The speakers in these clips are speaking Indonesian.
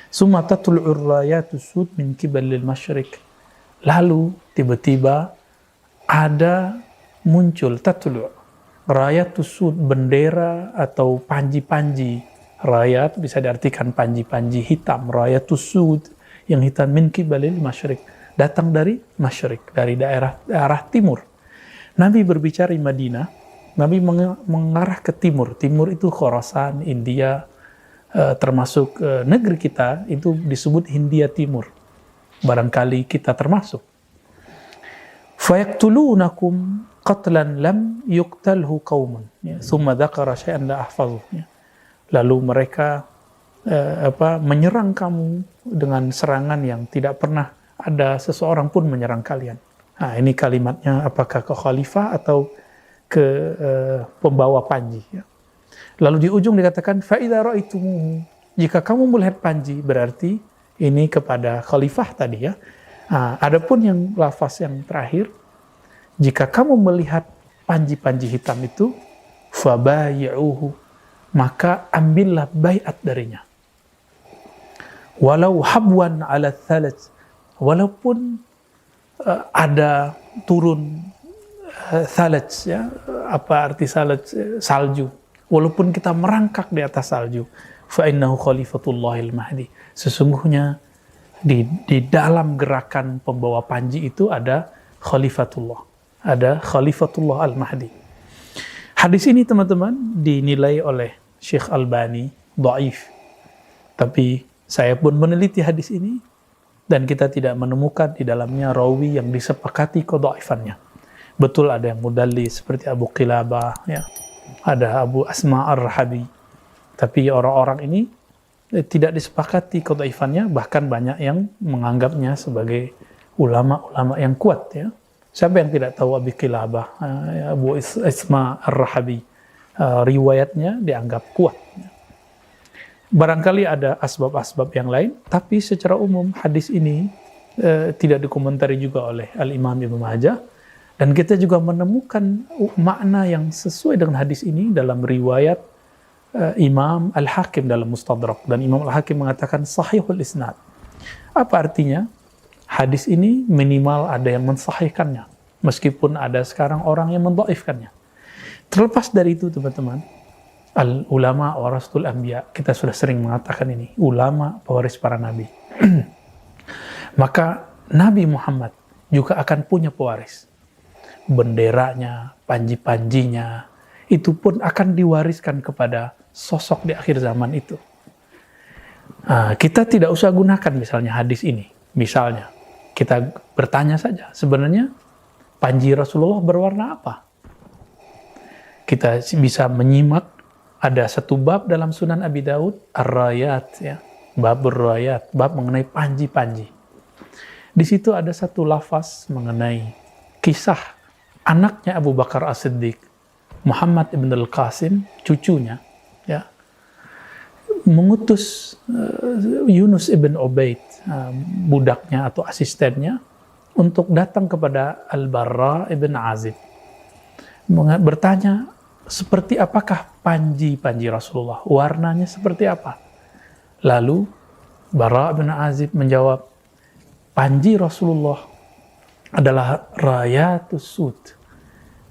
Summa tatlu'ur rayatus sud min qibalil masyriq. Lalu tiba-tiba ada muncul tatlu' rayatus sud, bendera atau panji-panji. Rayat bisa diartikan panji-panji hitam, rayatus sud yang hitam, min qibalil masyriq, datang dari masyriq, dari daerah timur. Nabi berbicara di Madinah, Nabi mengarah ke timur. Timur itu Khorasan, India, termasuk negeri kita itu disebut Hindia Timur. Barangkali kita termasuk. Fayaktulunakum qatlan lam yuqtalhu qaumun. Tsumma dzakara syai'an la ahfazuh. Lalu mereka menyerang kamu dengan serangan yang tidak pernah ada seseorang pun menyerang kalian. Nah, ini kalimatnya apakah ke khalifah atau ke pembawa panji. Ya. Lalu di ujung dikatakan fa'idza ra'aitumuhu, jika kamu melihat panji, berarti ini kepada khalifah tadi ya. Nah, adapun yang lafaz yang terakhir, jika kamu melihat panji-panji hitam itu, fabayi'uhu, maka ambillah baiat darinya. Walau habwan ala thalaj, walaupun ada turun thalaj, ya, apa arti thalaj? Salju. Walaupun kita merangkak di atas salju, fa innahu khalifatullahil mahdi. Sesungguhnya di dalam gerakan pembawa panji itu ada khalifatullah, ada khalifatullah al-mahdi. Hadis ini teman-teman dinilai oleh Syekh Albani dhaif. Tapi saya pun meneliti hadis ini dan kita tidak menemukan di dalamnya rawi yang disepakati kedhaifannya. Betul ada yang mudallis seperti Abu Qilabah, ya. Ada Abu Asma Ar-Rahabi. Tapi orang-orang ini tidak disepakati kedhaifannya, bahkan banyak yang menganggapnya sebagai ulama-ulama yang kuat, ya. Siapa yang tidak tahu Abu Qilabah, Abu Asma Ar-Rahabi, riwayatnya dianggap kuat. Barangkali ada asbab-asbab yang lain, tapi secara umum hadis ini tidak dikomentari juga oleh Al-Imam Ibnu Majah. Dan kita juga menemukan makna yang sesuai dengan hadis ini dalam riwayat Imam Al-Hakim dalam Mustadrak. Dan Imam Al-Hakim mengatakan sahihul isnad. Apa artinya? Hadis ini minimal ada yang mensahihkannya, meskipun ada sekarang orang yang mendhaifkannya. Terlepas dari itu teman-teman, al-ulama warasatul anbiya, kita sudah sering mengatakan ini, ulama pewaris para nabi. Maka Nabi Muhammad juga akan punya pewaris. Benderanya, panji-panjinya, itu pun akan diwariskan kepada sosok di akhir zaman itu. Nah, kita tidak usah gunakan misalnya hadis ini. Misalnya, kita bertanya saja, sebenarnya panji Rasulullah berwarna apa? Kita bisa menyimak, ada satu bab dalam Sunan Abi Daud, Ar-Rayat, ya, bab Ar-Rayat, bab mengenai panji-panji. Di situ ada satu lafaz mengenai kisah anaknya Abu Bakar As-Siddiq, Muhammad ibn al-Qasim, cucunya, ya, mengutus Yunus ibn Ubaid, budaknya atau asistennya, untuk datang kepada Al-Barra ibn Azib, bertanya, seperti apakah panji-panji Rasulullah, warnanya seperti apa? Lalu Barra ibn Azib menjawab, panji Rasulullah adalah rayatus sud,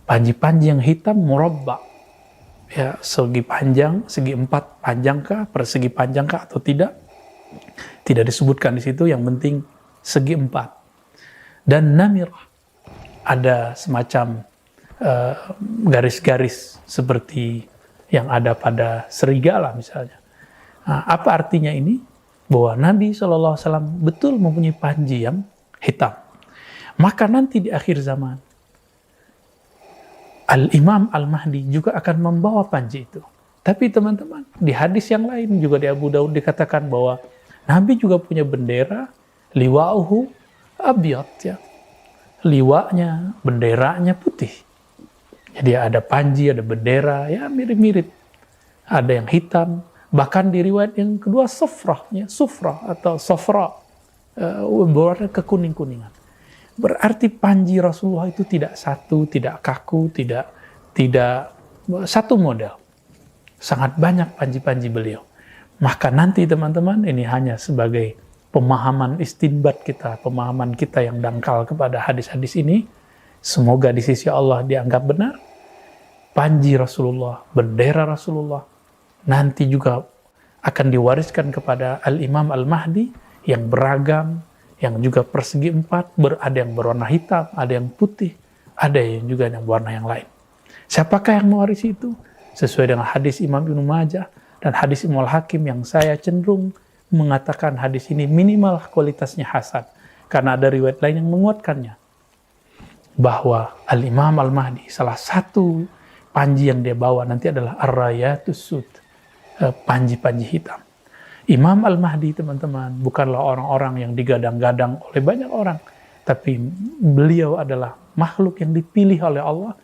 panji-panji yang hitam murabba, ya, segi panjang, segi empat panjangkah, persegi panjangkah atau tidak disebutkan di situ, yang penting segi empat. Dan namirah, ada semacam garis-garis seperti yang ada pada serigala misalnya. Nah, apa artinya ini? Bahwa Nabi SAW betul mempunyai panji yang hitam. Maka nanti di akhir zaman, Al-Imam Al-Mahdi juga akan membawa panji itu. Tapi teman-teman, di hadis yang lain juga di Abu Daud dikatakan bahwa Nabi juga punya bendera, liwa'uhu abyad, ya. Liwa'nya, benderanya putih. Jadi ada panji, ada bendera, ya mirip-mirip. Ada yang hitam, bahkan di riwayat yang kedua sufrah, ya, sufrah atau sofra, berwarna kekuning-kuningan. Berarti panji Rasulullah itu tidak satu, tidak kaku, tidak satu model. Sangat banyak panji-panji beliau. Maka nanti teman-teman, ini hanya sebagai pemahaman istinbat kita, pemahaman kita yang dangkal kepada hadis-hadis ini. Semoga di sisi Allah dianggap benar. Panji Rasulullah, bendera Rasulullah, nanti juga akan diwariskan kepada Al-Imam Al-Mahdi yang beragam, yang juga persegi empat, ada yang berwarna hitam, ada yang putih, ada yang juga yang warna yang lain. Siapakah yang mewarisi itu? Sesuai dengan hadis Imam Ibnu Majah dan hadis Imam Al-Hakim yang saya cenderung mengatakan hadis ini minimal kualitasnya hasan, karena ada riwayat lain yang menguatkannya. Bahwa Al-Imam Al-Mahdi, salah satu panji yang dia bawa nanti adalah Ar-Rayatus Sud, panji-panji hitam. Imam Al-Mahdi, teman-teman, bukanlah orang-orang yang digadang-gadang oleh banyak orang, tapi beliau adalah makhluk yang dipilih oleh Allah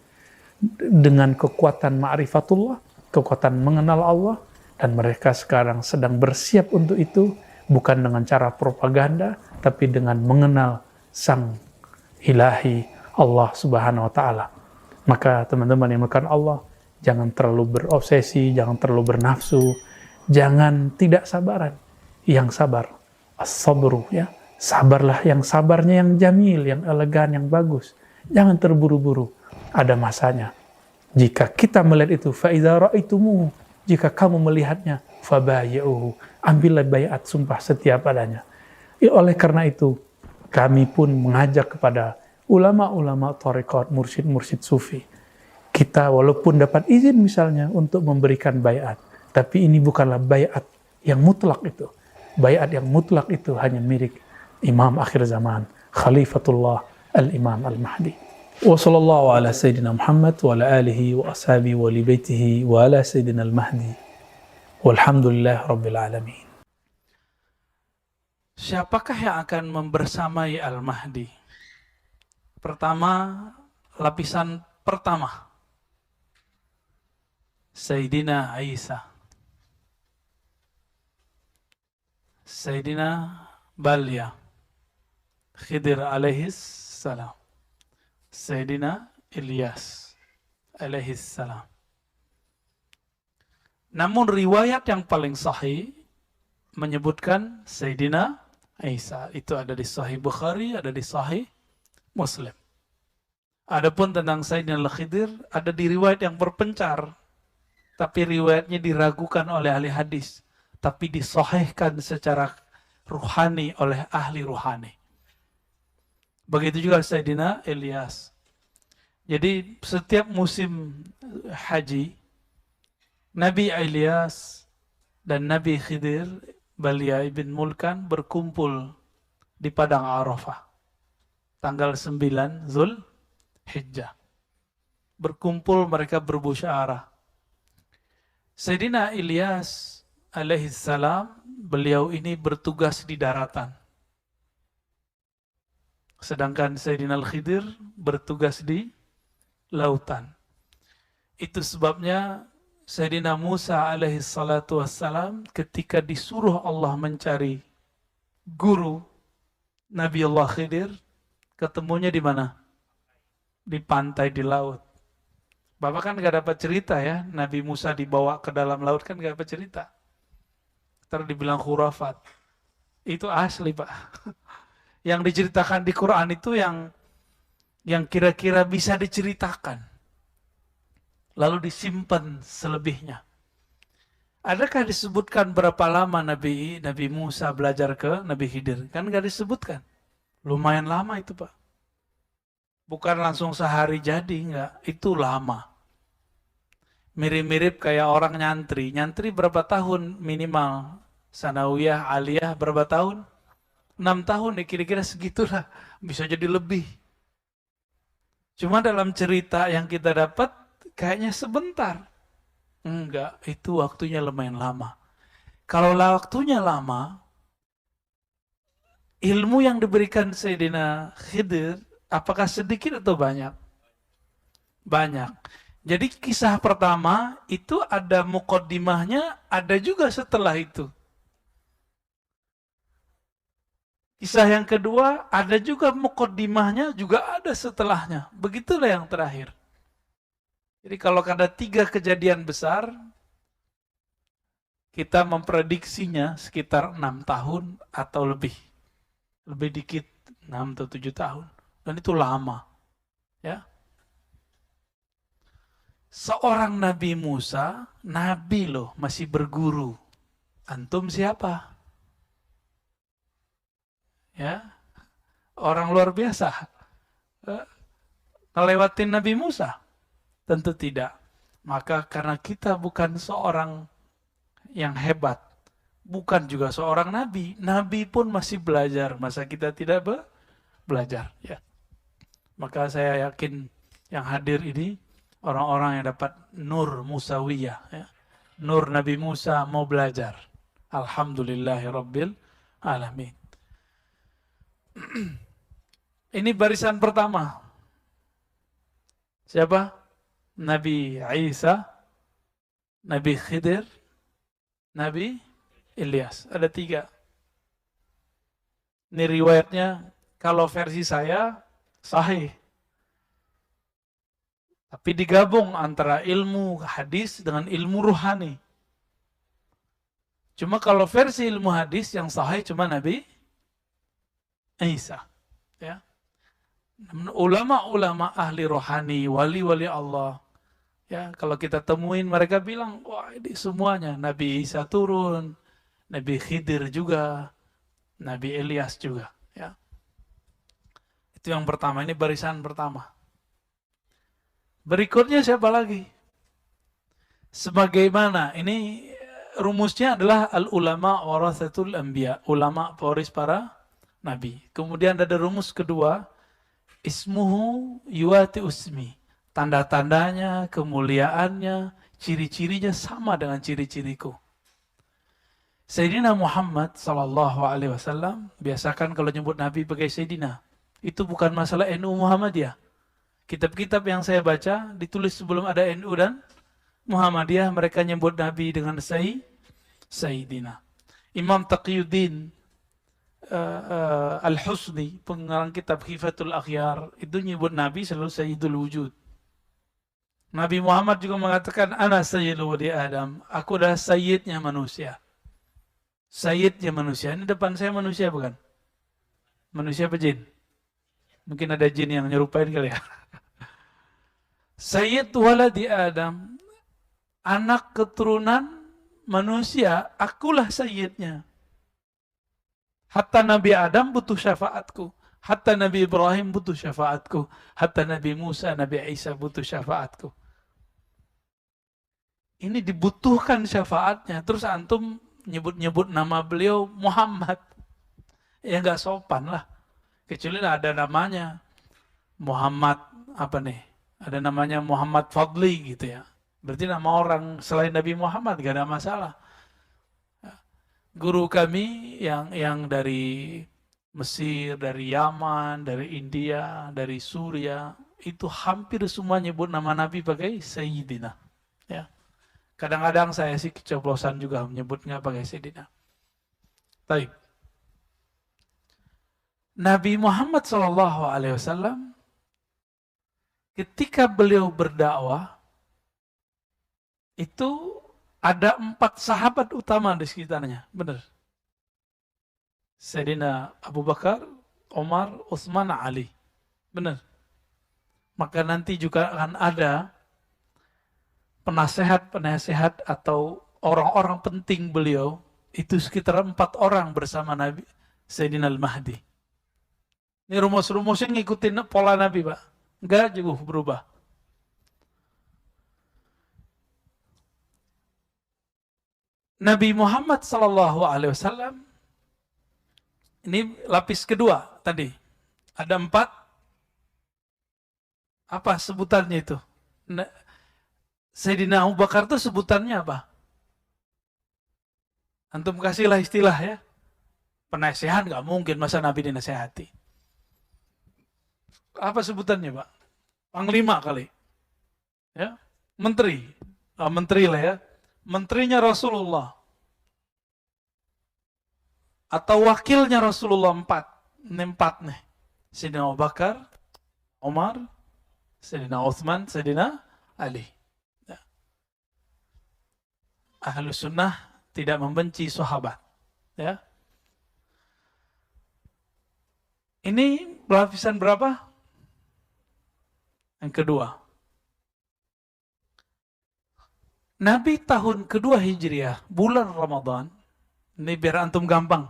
dengan kekuatan ma'rifatullah, kekuatan mengenal Allah, dan mereka sekarang sedang bersiap untuk itu, bukan dengan cara propaganda, tapi dengan mengenal Sang Ilahi Allah Subhanahu wa Ta'ala. Maka teman-teman yang melakukan Allah, jangan terlalu berobsesi, jangan terlalu bernafsu, jangan tidak sabaran. Yang sabar, as-sabru, ya. Sabarlah yang sabarnya yang jamil, yang elegan, yang bagus. Jangan terburu-buru. Ada masanya. Jika kita melihat itu, fa idza ra'aitumuhu, jika kamu melihatnya, fabayyuhu, ambillah baiat sumpah setia padanya. Oleh karena itu, kami pun mengajak kepada ulama-ulama thariqat, mursyid-mursyid sufi. Kita walaupun dapat izin misalnya untuk memberikan baiat, tapi ini bukanlah baiat yang mutlak itu. Baiat yang mutlak itu hanya milik Imam akhir zaman, Khalifatullah Al-Imam Al-Mahdi. Wa sallallahu ala Sayyidina Muhammad wa ala alihi wa ashabihi wa li baitihi wa ala Sayyidina Al-Mahdi. Walhamdulillah Rabbil Alamin. Siapakah yang akan membersamai Al-Mahdi? Pertama, lapisan pertama, Sayyidina Isa, Sayyidina Balya, Khidir alaihis salam, Sayyidina Ilyas alaihis salam. Namun riwayat yang paling sahih menyebutkan Sayyidina Isa. Itu ada di Sahih Bukhari, ada di Sahih Muslim. Adapun tentang Sayyidina Al-Khidir ada di riwayat yang berpencar, tapi riwayatnya diragukan oleh ahli hadis, tapi disahihkan secara ruhani oleh ahli ruhani. Begitu juga Sayyidina Ilyas. Jadi setiap musim haji, Nabi Ilyas dan Nabi Khidir Balya ibn Mulkan berkumpul di Padang Arafah tanggal 9 Zulhijjah. Berkumpul mereka berbusyarah. Sayyidina Ilyas alaihissalam, beliau ini bertugas di daratan. Sedangkan Sayyidina Al-Khidir bertugas di lautan. Itu sebabnya Sayyidina Musa alaihissalatu wassalam ketika disuruh Allah mencari guru Nabi Allah Khidir, ketemunya di mana? Di pantai, di laut. Bapak kan gak dapat cerita ya, Nabi Musa dibawa ke dalam laut kan gak dapat cerita. Terus dibilang khurafat. Itu asli Pak. Yang diceritakan di Quran itu yang kira-kira bisa diceritakan. Lalu disimpan selebihnya. Adakah disebutkan berapa lama Nabi Musa belajar ke Nabi Khidir? Kan gak disebutkan. Lumayan lama itu Pak. Bukan langsung sehari jadi, enggak. Itu lama. Mirip-mirip kayak orang nyantri. Nyantri berapa tahun minimal? Sanawiyah, aliyah berapa tahun? 6 tahun ya kira-kira segitulah. Bisa jadi lebih. Cuma dalam cerita yang kita dapat, kayaknya sebentar. Enggak, itu waktunya lumayan lama. Kalau waktunya lama, ilmu yang diberikan Sayyidina Khidir, apakah sedikit atau banyak? Banyak. Jadi kisah pertama itu ada muqaddimahnya, ada juga setelah itu. Kisah yang kedua ada juga muqaddimahnya, juga ada setelahnya. Begitulah yang terakhir. Jadi kalau ada 3 kejadian besar, kita memprediksinya sekitar 6 tahun atau lebih. Lebih dikit, 6 atau 7 tahun. Dan itu lama. Ya. Seorang Nabi Musa, Nabi loh, masih berguru. Antum siapa? Ya, orang luar biasa. Ngelewatin Nabi Musa? Tentu tidak. Maka karena kita bukan seorang yang hebat, bukan juga seorang nabi. Nabi pun masih belajar, masa kita tidak belajar? Ya. Maka saya yakin yang hadir ini orang-orang yang dapat nur Musawiyah, ya. Nur Nabi Musa mau belajar. Alhamdulillahirabbil alamin. Ini barisan pertama. Siapa? Nabi Isa, Nabi Khidir, Nabi Ilyas. Ada 3. Ini riwayatnya, kalau versi saya, sahih. Tapi digabung antara ilmu hadis dengan ilmu ruhani. Cuma kalau versi ilmu hadis yang sahih cuma Nabi Isa. Ya. Ulama-ulama ahli rohani, wali-wali Allah, ya, kalau kita temuin mereka bilang, wah ini semuanya Nabi Isa turun, Nabi Khidir juga, Nabi Ilyas juga, ya. Itu yang pertama, ini barisan pertama. Berikutnya siapa lagi? Sebagaimana, ini rumusnya adalah al-ulama warathatul anbiya, ulama pewaris para nabi. Kemudian ada rumus kedua, ismuhu yuwati usmi. Tanda-tandanya, kemuliaannya, ciri-cirinya sama dengan ciri-ciriku. Sayyidina Muhammad SAW biasakan kalau nyebut Nabi pakai Sayyidina. Itu bukan masalah NU Muhammadiyah. Kitab-kitab yang saya baca ditulis sebelum ada NU dan Muhammadiyah, mereka nyebut Nabi dengan Sayyidina. Imam Taqiyuddin Al-Husni, pengarang kitab Khifatul Akhyar, itu nyebut Nabi selalu Sayyidul Wujud. Nabi Muhammad juga mengatakan, Ana Sayyidul Wadi Adam, aku adalah Sayyidnya manusia. Sayyidnya manusia. Ini depan saya manusia bukan? Manusia apa jin? Mungkin ada jin yang nyerupain kali ya. Sayyid waladi Adam, anak keturunan manusia, akulah Sayyidnya. Hatta Nabi Adam butuh syafaatku. Hatta Nabi Ibrahim butuh syafaatku. Hatta Nabi Musa, Nabi Isa butuh syafaatku. Ini dibutuhkan syafaatnya. Terus antum nyebut-nyebut nama beliau Muhammad. Ya nggak sopan lah. Kecuali ada namanya Muhammad apa nih? Ada namanya Muhammad Fadli gitu ya. Berarti nama orang selain Nabi Muhammad nggak ada masalah. Guru kami yang dari Mesir, dari Yaman, dari India, dari Suria, itu hampir semua nyebut nama Nabi pakai Sayyidina. Ya. Kadang-kadang saya sih keceplosan juga menyebutnya pakai Sayyidina. Baik. Nabi Muhammad SAW ketika beliau berdakwah itu ada 4 sahabat utama di sekitarnya, benar. Sayyidina Abu Bakar, Umar, Utsman, Ali, benar. Maka nanti juga akan ada penasehat-penasehat atau orang-orang penting beliau, itu sekitar 4 orang bersama Nabi Sayyidina Al-Mahdi. Ini rumus-rumusnya ngikutin pola Nabi, Pak. Enggak jauh berubah. Nabi Muhammad SAW, ini lapis kedua tadi. Ada 4. Apa sebutannya itu? Sayyidina Abu Bakar itu sebutannya apa? Antum kasihlah istilah ya. Penasehat nggak mungkin masa Nabi dinasehati. Apa sebutannya, Pak? Panglima kali. Ya, menteri. Menteri lah ya. Menterinya Rasulullah. Atau wakilnya Rasulullah 4. Ini 4 nih. Sayyidina Abu Bakar, Umar, Sayyidina Utsman, Sayyidina Ali. Ya. Ahlus Sunnah tidak membenci sahabat. Ya. Ini lapisan berapa? Yang kedua. Nabi tahun kedua Hijriah, bulan Ramadan, ini biar antum gampang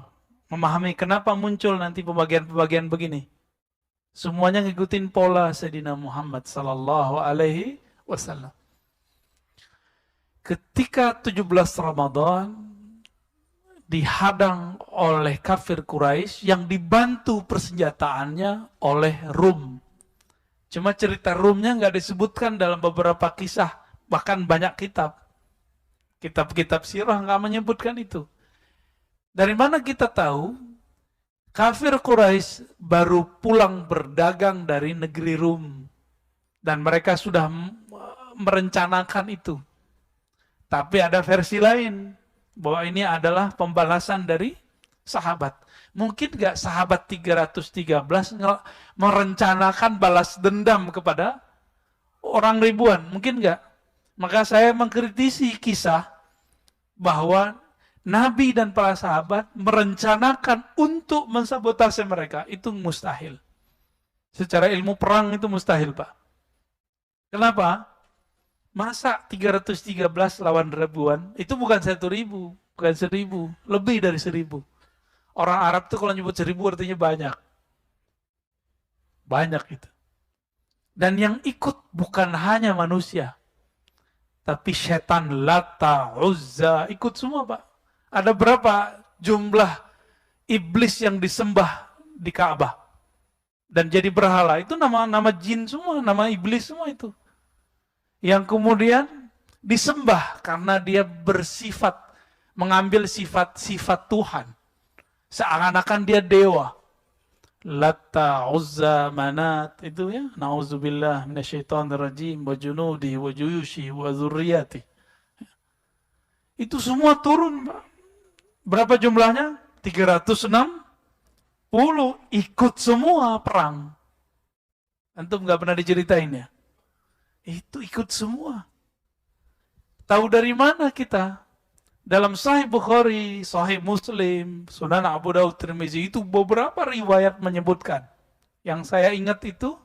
memahami kenapa muncul nanti pembagian-pembagian begini. Semuanya ngikutin pola Sayyidina Muhammad sallallahu alaihi wasallam. Ketika 17 Ramadan dihadang oleh kafir Quraisy yang dibantu persenjataannya oleh Rum. Cuma cerita Rumnya nggak disebutkan dalam beberapa kisah, bahkan banyak kitab. Kitab-kitab sirah nggak menyebutkan itu. Dari mana kita tahu kafir Quraisy baru pulang berdagang dari negeri Rum dan mereka sudah merencanakan itu. Tapi ada versi lain bahwa ini adalah pembalasan dari sahabat. Mungkin nggak sahabat 313 merencanakan balas dendam kepada orang ribuan? Mungkin nggak. Maka saya mengkritisi kisah bahwa Nabi dan para sahabat merencanakan untuk mensabotase mereka. Itu mustahil. Secara ilmu perang itu mustahil, Pak. Kenapa? Masa 313 lawan ribuan? Itu bukan 1.000, bukan 1.000, lebih dari 1.000. Orang Arab tuh kalau nyebut 1.000 artinya banyak. Banyak itu. Dan yang ikut bukan hanya manusia, tapi setan, Lata, Uzza, ikut semua, Pak. Ada berapa jumlah iblis yang disembah di Ka'bah dan jadi berhala? Itu nama jin semua, nama iblis semua itu. Yang kemudian disembah karena dia bersifat, mengambil sifat-sifat Tuhan. Seakan-akan dia dewa. Lata, Uzza, Manat, itu ya. Na'udzubillah minasyaitonirrajim wa junudi wa juyushi wa dzurriyyati. Itu semua turun, Pak. Berapa jumlahnya? 360 ikut semua perang. Antum nggak pernah diceritain ya? Itu ikut semua. Tahu dari mana kita? Dalam Sahih Bukhari, Sahih Muslim, Sunan Abu Daud, Tirmizi, itu beberapa riwayat menyebutkan. Yang saya ingat itu,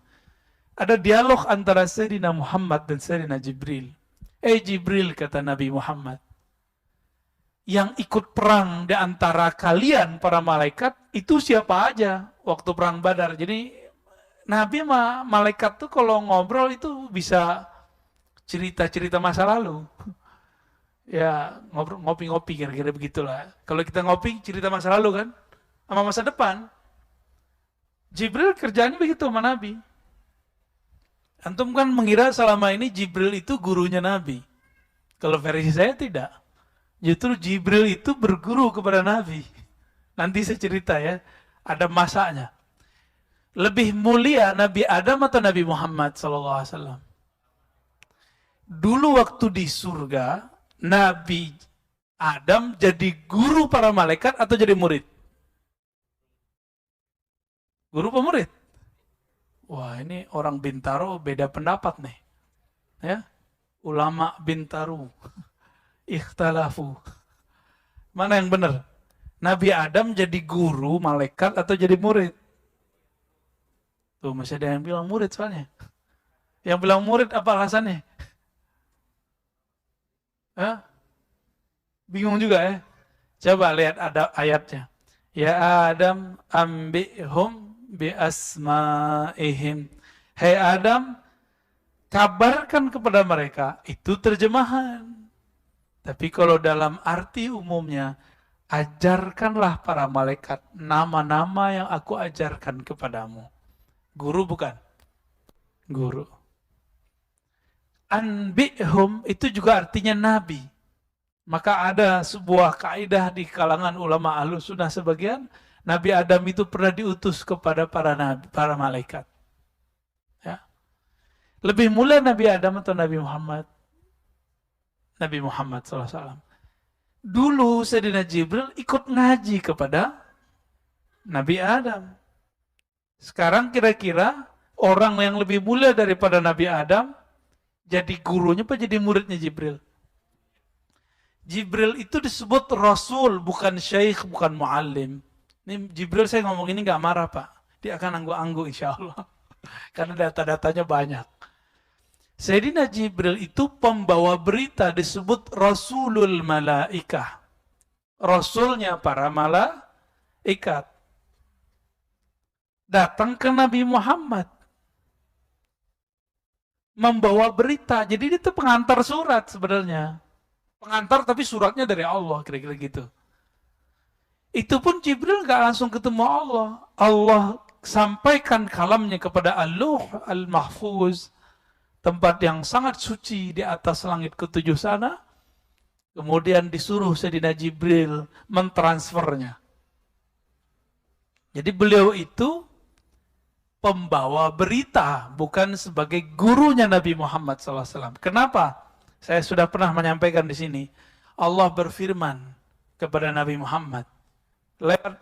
ada dialog antara Sayyidina Muhammad dan Sayyidina Jibril. Jibril, kata Nabi Muhammad, yang ikut perang di antara kalian para malaikat itu siapa aja waktu perang Badar. Jadi Nabi sama malaikat tuh kalau ngobrol itu bisa cerita-cerita masa lalu. Ya ngopi-ngopi kira-kira begitulah. Kalau kita ngopi cerita masa lalu kan sama masa depan. Jibril kerjanya begitu sama Nabi. Antum kan mengira selama ini Jibril itu gurunya Nabi. Kalau versi saya tidak. Justru Jibril itu berguru kepada Nabi. Nanti saya cerita ya, ada masanya. Lebih mulia Nabi Adam atau Nabi Muhammad SAW? Dulu waktu di surga, Nabi Adam jadi guru para malaikat atau jadi murid? Guru apa murid? Wah, ini orang Bintaro beda pendapat nih. Ya, ulama Bintaro. Ikhtalafu. Mana yang benar? Nabi Adam jadi guru malaikat atau jadi murid? Tuh masih ada yang bilang murid soalnya. Yang bilang murid apa alasannya? Hah? Bingung juga ya? Coba lihat ada ayatnya. Ya Adam ambihum bi asma'ihim. Hai Adam, kabarkan kepada mereka. Itu terjemahan. Tapi kalau dalam arti umumnya, ajarkanlah para malaikat nama-nama yang aku ajarkan kepadamu. Guru bukan? Guru. Anbi'hum itu juga artinya nabi. Maka ada sebuah kaidah di kalangan ulama Ahlus Sunnah sebagian, Nabi Adam itu pernah diutus kepada para nabi, para malaikat. Ya. Lebih mulia Nabi Adam atau Nabi Muhammad? Nabi Muhammad SAW. Dulu Sayyidina Jibril ikut ngaji kepada Nabi Adam. Sekarang kira-kira orang yang lebih mulia daripada Nabi Adam jadi gurunya apa jadi muridnya Jibril? Jibril itu disebut Rasul, bukan Syekh, bukan Muallim. Ini Jibril saya ngomong ini nggak marah Pak. Dia akan angguk-angguk insya Allah. Karena data-datanya banyak. Sayyidina Jibril itu pembawa berita, disebut Rasulul Malaikah. Rasulnya para malaikat. Datang ke Nabi Muhammad. Membawa berita. Jadi itu pengantar surat sebenarnya. Pengantar tapi suratnya dari Allah, kira-kira gitu. Itu pun Jibril gak langsung ketemu Allah. Allah sampaikan kalamnya kepada Al-Luh Al-Mahfuz, tempat yang sangat suci di atas langit ketujuh sana. Kemudian disuruh Sayyidina Jibril mentransfernya. Jadi beliau itu pembawa berita, bukan sebagai gurunya Nabi Muhammad SAW. Kenapa? Saya sudah pernah menyampaikan di sini. Allah berfirman kepada Nabi Muhammad. Lewat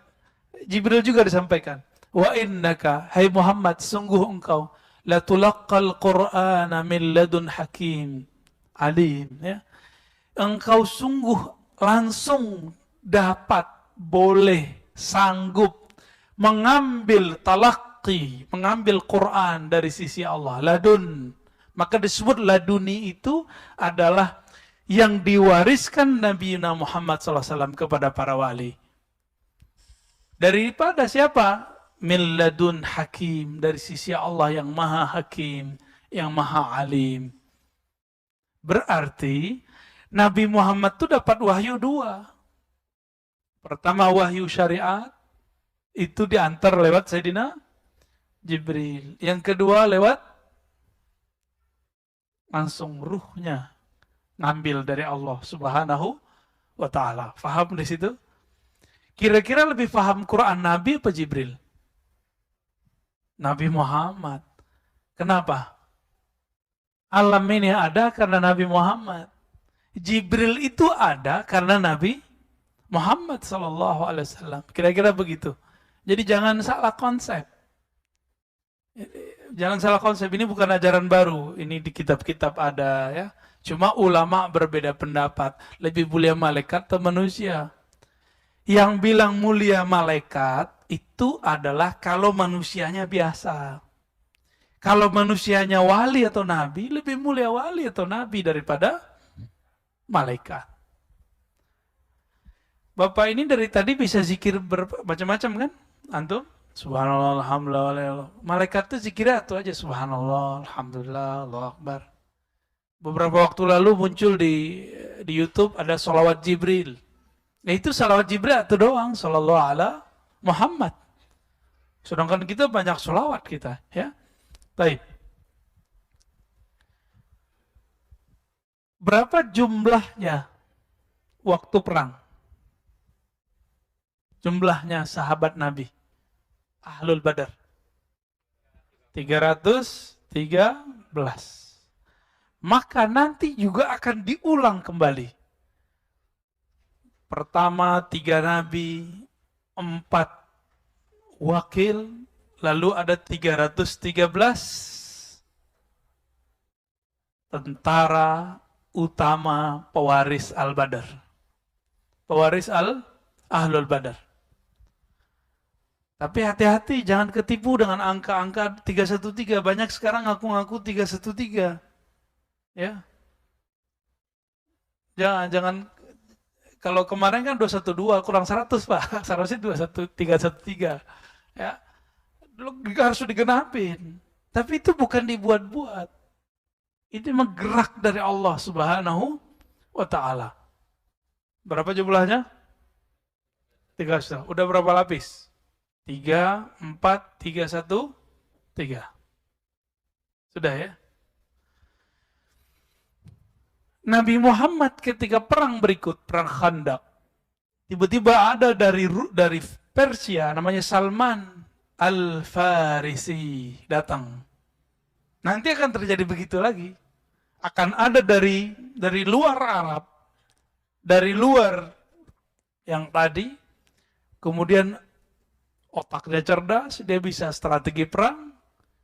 Jibril juga disampaikan. Wa innaka, hai Muhammad, sungguh engkau latulaqqal Qur'ana min ladun hakim alim. Ya. Engkau sungguh langsung dapat, boleh, sanggup mengambil talaqi, mengambil Quran dari sisi Allah. Ladun. Maka disebut laduni itu adalah yang diwariskan Nabi Muhammad SAW kepada para wali. Daripada siapa? Min ladun hakim, dari sisi Allah yang maha hakim, yang maha alim. Berarti Nabi Muhammad itu dapat wahyu dua. Pertama wahyu syariat, itu diantar lewat Sayyidina Jibril. Yang kedua lewat langsung ruhnya ngambil dari Allah Subhanahu wa Ta'ala. Faham di situ? Kira-kira lebih paham Quran Nabi apa Jibril? Nabi Muhammad. Kenapa? Alam ini ada karena Nabi Muhammad. Jibril itu ada karena Nabi Muhammad sallallahu alaihi wasallam. Kira-kira begitu. Jadi jangan salah konsep. Jangan salah konsep, ini bukan ajaran baru. Ini di kitab-kitab ada ya. Cuma ulama berbeda pendapat. Lebih mulia malaikat atau manusia? Yang bilang mulia malaikat itu adalah kalau manusianya biasa. Kalau manusianya wali atau nabi, lebih mulia wali atau nabi daripada malaikat. Bapak ini dari tadi bisa zikir macam-macam kan? Antum? Subhanallah, alhamdulillah. Malaikat itu zikirnya itu aja. Subhanallah, alhamdulillah, Allahu Akbar. Beberapa waktu lalu muncul di YouTube ada sholawat Jibril. Nah itu sholawat Jibril itu doang. Sallallahu ala Muhammad. Sedangkan kita banyak sholawat kita. Ya. Baik. Berapa jumlahnya waktu perang? Jumlahnya sahabat Nabi. Ahlul Badar 313. Maka nanti juga akan diulang kembali. Pertama 3 nabi, 4 wakil, lalu ada 313 tentara utama pewaris Al-Badar. Pewaris Ahlul Badar. Tapi hati-hati, jangan ketipu dengan angka-angka 313. Banyak sekarang ngaku-ngaku 313. Ya. Jangan. Kalau kemarin kan 212, kurang 100 Pak. Seharusnya 313. Ya. Harus digenapin. Tapi itu bukan dibuat-buat. Ini menggerak dari Allah Subhanahu wa Ta'ala. Berapa jumlahnya? 3. Udah berapa lapis? 3, 4, 3, 1, 3. Sudah ya? Nabi Muhammad ketika perang berikut, perang Khandaq, tiba-tiba ada dari Persia, namanya Salman Al-Farisi datang. Nanti akan terjadi begitu lagi. Akan ada dari luar Arab, dari luar yang tadi, kemudian otaknya cerdas, dia bisa strategi perang,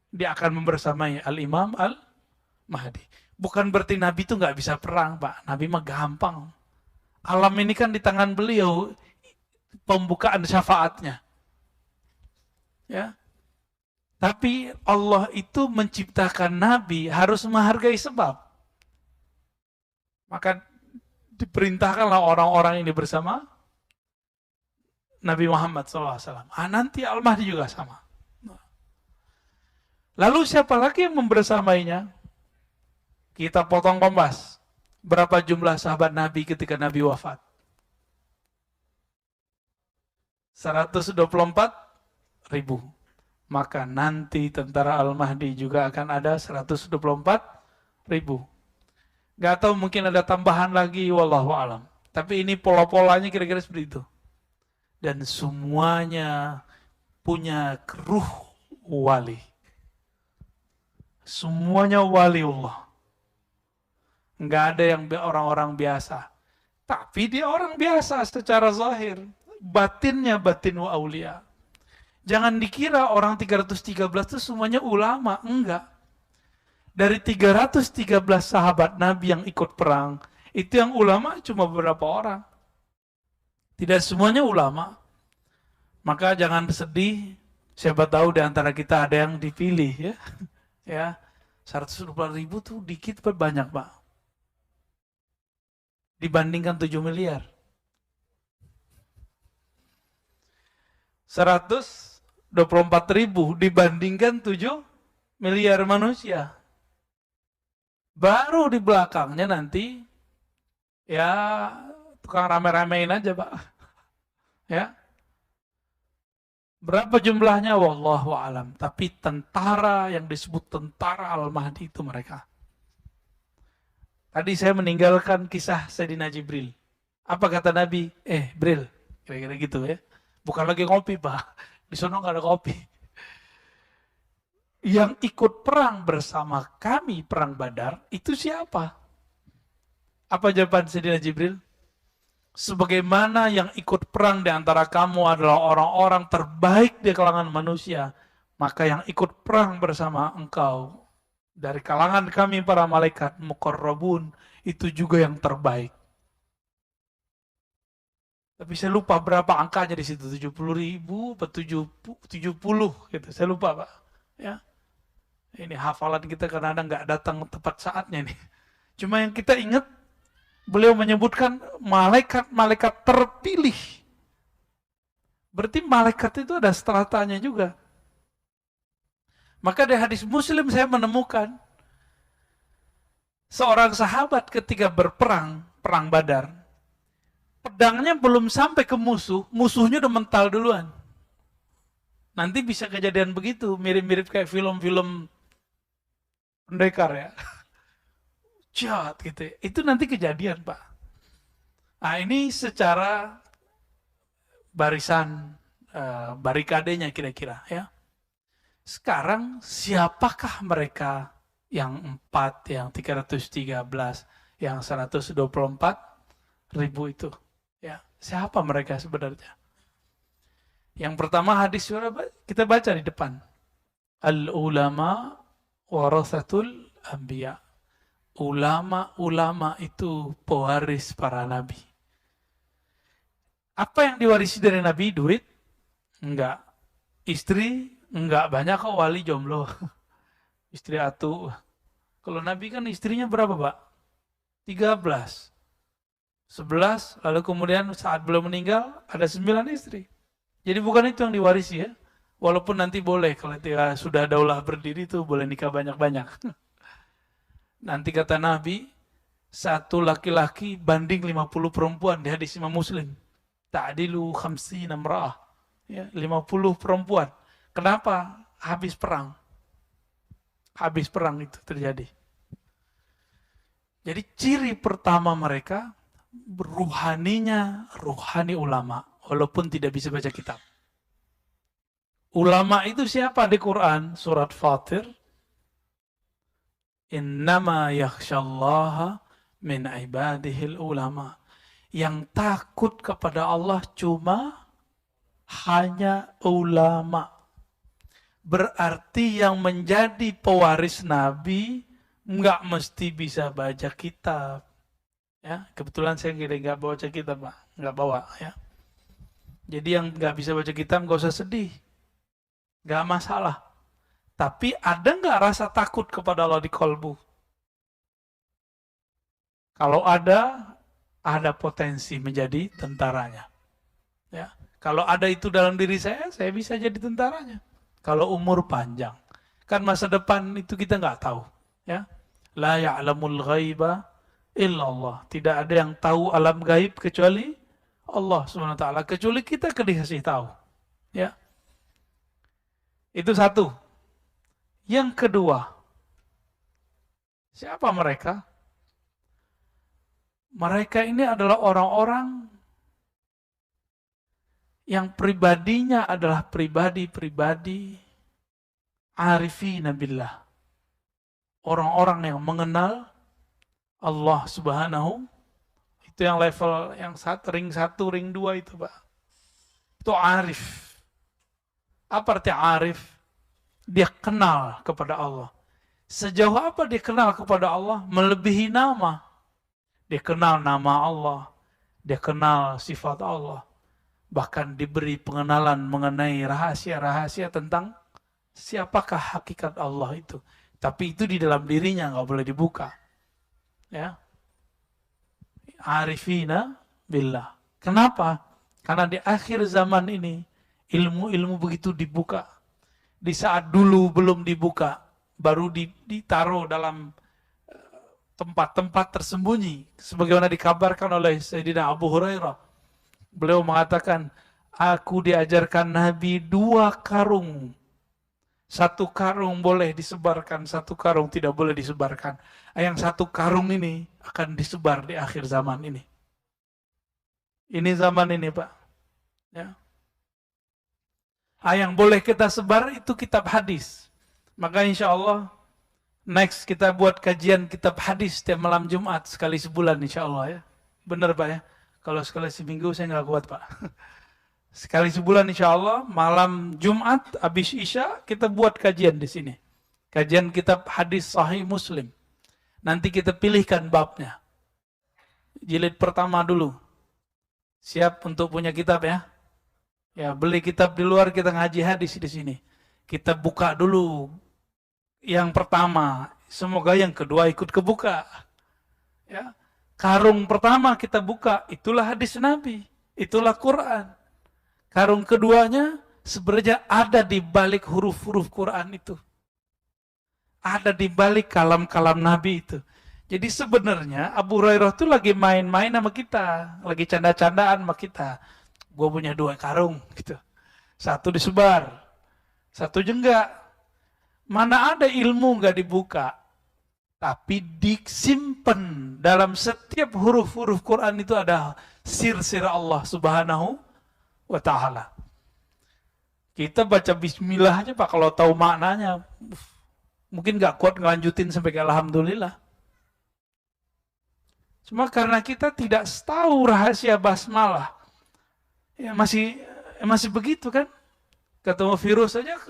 dia akan membersamai Al-Imam Al-Mahdi. Bukan berarti Nabi itu nggak bisa perang, Pak. Nabi mah gampang. Alam ini kan di tangan beliau, pembukaan syafaatnya. Ya. Tapi Allah itu menciptakan Nabi harus menghargai sebab. Maka diperintahkanlah orang-orang ini bersama Nabi Muhammad SAW. Nanti Al-Mahdi juga sama. Lalu siapa lagi yang membersamainya? Kita potong kompas. Berapa jumlah sahabat Nabi ketika Nabi wafat? 124.000. Maka nanti tentara Al-Mahdi juga akan ada 124.000. Gak tahu, mungkin ada tambahan lagi, wallahu alam. Tapi ini pola-polanya kira-kira seperti itu. Dan semuanya punya ruh wali. Semuanya wali Allah. Nggak ada yang orang-orang biasa. Tapi dia orang biasa secara zahir. Batinnya batin wa aulia. Jangan dikira orang 313 itu semuanya ulama. Enggak. Dari 313 sahabat Nabi yang ikut perang, itu yang ulama cuma beberapa orang. Tidak semuanya ulama. Maka jangan sedih. Siapa tahu di antara kita ada yang dipilih, ya. Ya. 120.000 tuh dikit banyak, Pak. Dibandingkan 7 miliar. 124.000 dibandingkan 7 miliar manusia. Baru di belakangnya nanti, ya tukang rame-ramein aja, Pak. Ya. Berapa jumlahnya? Wallahu alam. Tapi tentara yang disebut tentara Al-Mahdi itu mereka. Tadi saya meninggalkan kisah Sayyidina Jibril. Apa kata Nabi? Bril. Kira-kira gitu ya. Bukan lagi ngopi, Pak. Di sana nggak ada kopi. Yang ikut perang bersama kami, perang Badar, itu siapa? Apa jawaban Sayyidina Jibril? Sebagaimana yang ikut perang di antara kamu adalah orang-orang terbaik di kalangan manusia, maka yang ikut perang bersama engkau dari kalangan kami para malaikat muqarrabun itu juga yang terbaik. Tapi saya lupa berapa angkanya di situ, 70.000 atau 70 gitu. Saya lupa, Pak. Ya. Ini hafalan kita kadang-kadang nggak datang tepat saatnya nih. Cuma yang kita ingat, beliau menyebutkan malaikat-malaikat terpilih. Berarti malaikat itu ada stratanya juga. Maka dari hadis Muslim saya menemukan seorang sahabat ketika berperang, perang Badar, pedangnya belum sampai ke musuh, musuhnya udah mental duluan. Nanti bisa kejadian begitu, mirip-mirip kayak film-film pendekar ya. Jahat gitu ya. Itu nanti kejadian, Pak. Nah ini secara barisan barikadenya kira-kira ya. Sekarang siapakah mereka yang 4, yang 313, yang 124.000 itu? Ya, siapa mereka sebenarnya? Yang pertama hadis kita baca di depan. Al-ulama warathatul anbiya. Ulama-ulama itu pewaris para nabi. Apa yang diwarisi dari Nabi? Duit? Enggak. Istri? Enggak. Banyak kok wali jomblo. Istri atuh. Kalau Nabi kan istrinya berapa, Pak? 13. 11, lalu kemudian saat beliau meninggal, ada 9 istri. Jadi bukan itu yang diwarisi ya. Walaupun nanti boleh, kalau sudah daulah berdiri itu boleh nikah banyak-banyak. Nanti kata Nabi, 1 laki-laki banding 50 perempuan di hadis Imam Muslim. Ta'dilu 50 imra'ah. Ya, 50 perempuan. Kenapa? Habis perang. Habis perang itu terjadi. Jadi ciri pertama mereka, ruhani ulama. Walaupun tidak bisa baca kitab. Ulama itu siapa di Quran? Surat Fatir. Innama yakhshallaha min ibadihil ulama. Yang takut kepada Allah cuma hanya ulama. Berarti yang menjadi pewaris Nabi nggak mesti bisa baca kitab. Ya, kebetulan saya nggak baca kitab, Pak, nggak bawa ya. Jadi yang nggak bisa baca kitab nggak usah sedih, nggak masalah. Tapi ada nggak rasa takut kepada Allah di kolbu? Kalau ada potensi menjadi tentaranya. Ya, kalau ada itu dalam diri saya bisa jadi tentaranya. Kalau umur panjang, kan masa depan itu kita nggak tahu. Ya, la ya'lamul ghaiba illallah. Tidak ada yang tahu alam gaib kecuali Allah Subhanahu wa taala, kecuali kita dikasih tahu. Ya. Itu satu. Yang kedua, siapa mereka? Mereka ini adalah orang-orang yang pribadinya adalah pribadi-pribadi arifina billah. Orang-orang yang mengenal Allah Subhanahu, itu yang level yang ring 1, ring 2 itu, Pak. Itu arif. Apa arti arif? Dia kenal kepada Allah. Sejauh apa dia kenal kepada Allah? Melebihi nama. Dia kenal nama Allah. Dia kenal sifat Allah. Bahkan diberi pengenalan mengenai rahasia-rahasia tentang siapakah hakikat Allah itu. Tapi itu di dalam dirinya, nggak boleh dibuka. Ya. Arifina billah. Kenapa? Karena di akhir zaman ini ilmu-ilmu begitu dibuka. Di saat dulu belum dibuka, baru ditaruh dalam tempat-tempat tersembunyi. Sebagaimana dikabarkan oleh Sayyidina Abu Hurairah. Beliau mengatakan, aku diajarkan Nabi 2 karung. 1 karung boleh disebarkan, 1 karung tidak boleh disebarkan. Yang 1 karung ini akan disebar di akhir zaman ini. Ini zaman ini, Pak. Ya. Yang boleh kita sebar itu kitab hadis. Maka insya Allah next kita buat kajian kitab hadis setiap malam Jumat sekali sebulan insya Allah ya. Benar, Pak ya. Kalau sekali seminggu saya nggak kuat, Pak. Sekali sebulan insya Allah malam Jumat habis Isya kita buat kajian di sini. Kajian kitab hadis Sahih Muslim. Nanti kita pilihkan babnya. Jilid pertama dulu. Siap untuk punya kitab ya? Ya, beli kitab di luar, kita ngaji hadis di sini. Kita buka dulu yang pertama, semoga yang kedua ikut kebuka. Ya. Karung pertama kita buka, itulah hadis Nabi, itulah Quran. Karung keduanya sebenarnya ada di balik huruf-huruf Quran itu. Ada di balik kalam-kalam Nabi itu. Jadi sebenarnya Abu Hurairah itu lagi main-main sama kita, lagi canda-candaan sama kita. Gue punya 2 karung gitu. 1 disebar, 1 enggak. Mana ada ilmu enggak dibuka, tapi disimpan dalam setiap huruf-huruf Quran itu ada sir-sir Allah Subhanahu wa ta'ala. Kita baca bismillah aja, Pak, kalau tahu maknanya mungkin enggak kuat ngelanjutin sampai ke alhamdulillah. Cuma karena kita tidak tahu rahasia basmalah, ya masih begitu kan. Ketemu virus saja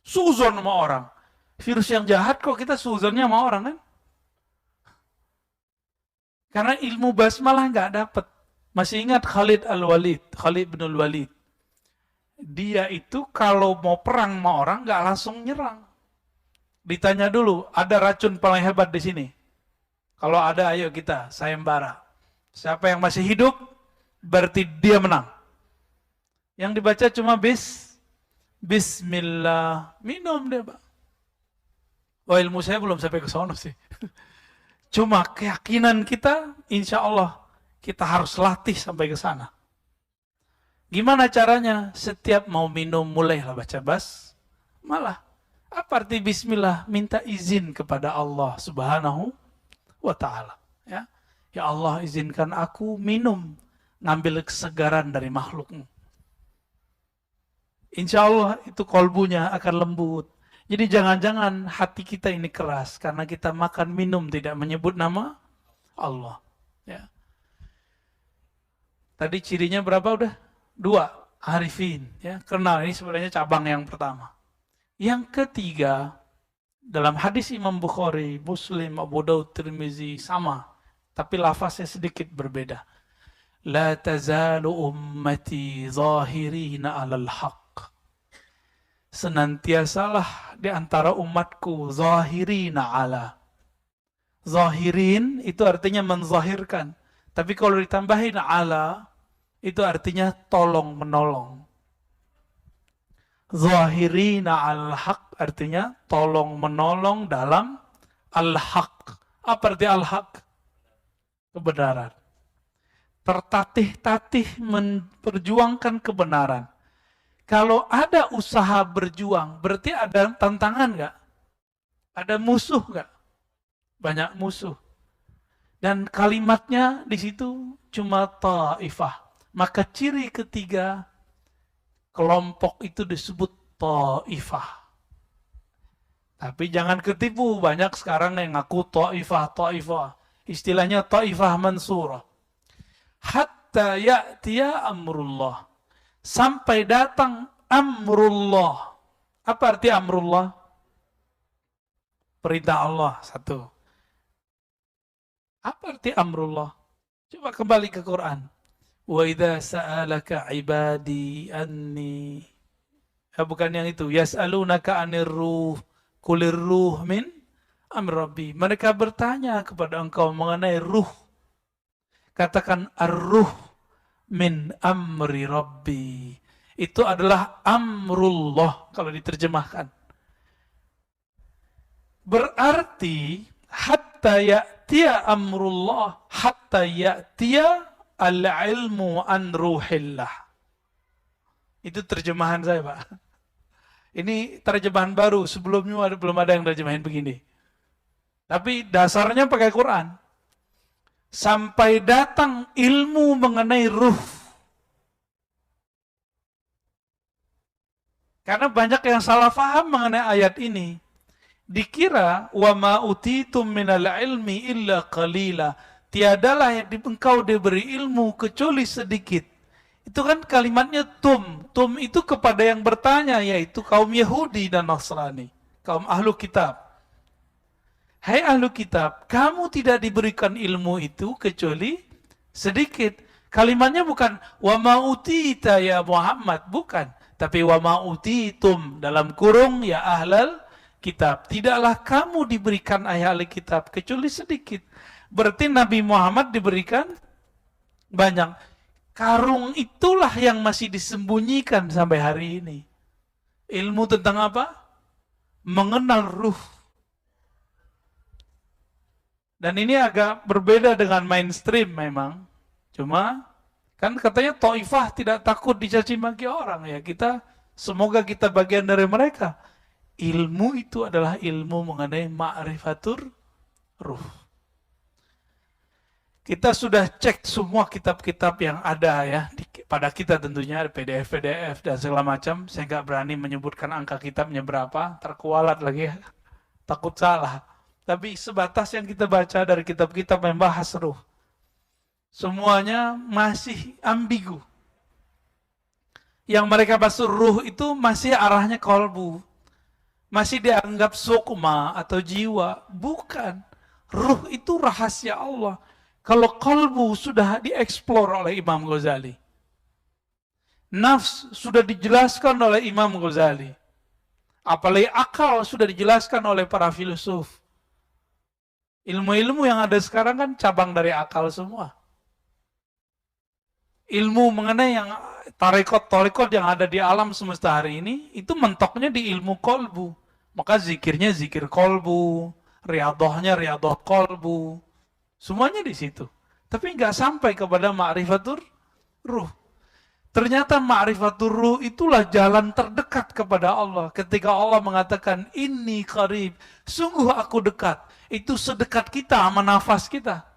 suzon sama orang. Virus yang jahat kok kita suzonnya sama orang kan. Karena ilmu basmalah nggak dapat. Masih ingat Khalid bin Al-Walid. Dia itu kalau mau perang sama orang nggak langsung nyerang. Ditanya dulu, ada racun paling hebat di sini? Kalau ada, ayo kita sayembara. Siapa yang masih hidup, berarti dia menang. Yang dibaca cuma Bismillah, minum dia, Pak. Wah, ilmu saya belum sampai ke sono sih. Cuma keyakinan kita, insya Allah kita harus latih sampai ke sana. Gimana caranya? Setiap mau minum mulailah baca basmalah. Apa arti Bismillah? Minta izin kepada Allah Subhanahu wa ta'ala. Ya, ya Allah, izinkan aku minum, ngambil kesegaran dari makhlukmu. Insya Allah itu kolbunya akan lembut. Jadi jangan-jangan hati kita ini keras karena kita makan minum tidak menyebut nama Allah. Ya. Tadi cirinya berapa udah? 2, arifin. Ya, kenal, ini sebenarnya cabang yang pertama. Yang ketiga, dalam hadis Imam Bukhari, Muslim, Abu Daud, Tirmizi sama. tapi lafaznya sedikit berbeda. La tazalu ummati zahirina 'alal haqq. Senantiasalah di antara umatku zahirina 'ala. Zahirin itu artinya menzahirkan. Tapi kalau ditambahin 'ala itu artinya tolong menolong. Zahirina 'alal haqq artinya tolong menolong dalam al-haq. Apa arti al-haq? Kebenaran. Tertatih-tatih memperjuangkan kebenaran. Kalau ada usaha berjuang, berarti ada tantangan nggak? Ada musuh nggak? Banyak musuh. Dan kalimatnya di situ cuma ta'ifah. Maka ciri ketiga kelompok itu disebut ta'ifah. Tapi jangan ketipu, banyak sekarang yang ngaku ta'ifah. Istilahnya ta'ifah mansurah. Hatta ya'tiya amrullah. Sampai datang amrullah. Apa arti amrullah? Perintah Allah, satu. Apa arti amrullah? Coba kembali ke Quran. Wa idza sa'alaka ibadi anni. Bukan yang itu. Yas'alunaka 'anir ruh. Qulir ruh min amri rabbi. Mereka bertanya kepada engkau mengenai ruh. Katakan ar-ruh min amri rabbi. Itu adalah amrullah kalau diterjemahkan. Berarti hatta ya'tiya amrullah, hatta ya'tiya al-ilmu an ruhillah. Itu terjemahan saya, Pak. Ini terjemahan baru, sebelumnya belum ada yang terjemahin begini. Tapi dasarnya pakai Quran. Sampai datang ilmu mengenai ruh. Karena banyak yang salah faham mengenai ayat ini. Dikira wa ma utitum minal ilmi illa qalila. Tiadalah yang engkau diberi ilmu kecuali sedikit. Itu kan kalimatnya tum. Tum itu kepada yang bertanya, yaitu kaum Yahudi dan Nasrani. Kaum ahlu kitab. Hai ahlu kitab, kamu tidak diberikan ilmu itu kecuali sedikit. Kalimatnya bukan wa ma utita ya Muhammad, bukan. Tapi wa ma utitum dalam kurung ya ahlal kitab. Tidaklah kamu diberikan ahli kitab kecuali sedikit. Berarti Nabi Muhammad diberikan banyak. Karung itulah yang masih disembunyikan sampai hari ini. Ilmu tentang apa? Mengenal ruh. Dan ini agak berbeda dengan mainstream memang. Cuma kan katanya Taifah tidak takut dicaci maki orang ya. Semoga kita bagian dari mereka. Ilmu itu adalah ilmu mengenai ma'rifatur ruh. Kita sudah cek semua kitab-kitab yang ada ya pada kita tentunya, PDF dan segala macam. Saya nggak berani menyebutkan angka kitabnya berapa, terkualat lagi ya. Takut salah. Tapi sebatas yang kita baca dari kitab-kitab yang membahas ruh, semuanya masih ambigu. Yang mereka bahas ruh itu masih arahnya kolbu. Masih dianggap sukma atau jiwa. Bukan. Ruh itu rahasia Allah. Kalau kolbu sudah dieksplor oleh Imam Ghazali. Nafs sudah dijelaskan oleh Imam Ghazali. Apalagi akal sudah dijelaskan oleh para filosof. Ilmu-ilmu yang ada sekarang kan cabang dari akal semua. Ilmu mengenai yang tarekot yang ada di alam semesta hari ini, itu mentoknya di ilmu kolbu. Maka zikirnya zikir kolbu, riadohnya riadoh kolbu. Semuanya di situ. Tapi nggak sampai kepada ma'rifatur ruh. Ternyata ma'rifatur ruh itulah jalan terdekat kepada Allah. Ketika Allah mengatakan, inni qarib, sungguh aku dekat. Itu sedekat kita sama nafas kita.